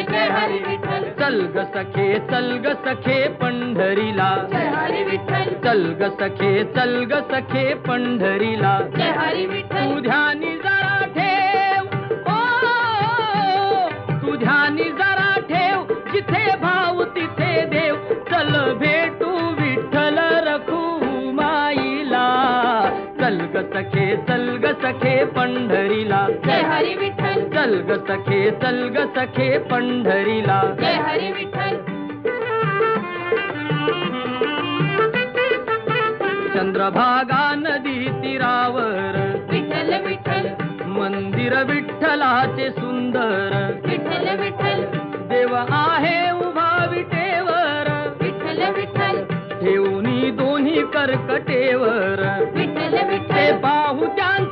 जय हरी विठ्ठल. चल ग सखे चल ग सखे पंढरीला. जय हरी विठ्ठल. चल ग सखे चल ग सखे पंढरीला. जय हरी विठ्ठल. तू ध्यानी जरा ठेव तू ध्यानी जरा ठेव जिथे भाव तिथे देव. चल भेटू विठ्ठल रखुमाईला. चल ग सखे चल ग सखे पंढरीला. जय हरी विठ्ठल. चल ग सखे चल ग सखे पंढरीला. जय हरी विठ्ठल. चंद्रभागा नदी तीरावर विठ्ठल विठ्ठल. मंदिर विठ्ठलाचे सुंदर. विठ्ठल विठ्ठल. देव आहे उभा विटेवर. विठ्ठल विठ्ठल. ठेवणी दोन्ही कर्कटेवर. विठ्ठल ते विठ्ठल. पाहू त्यांचा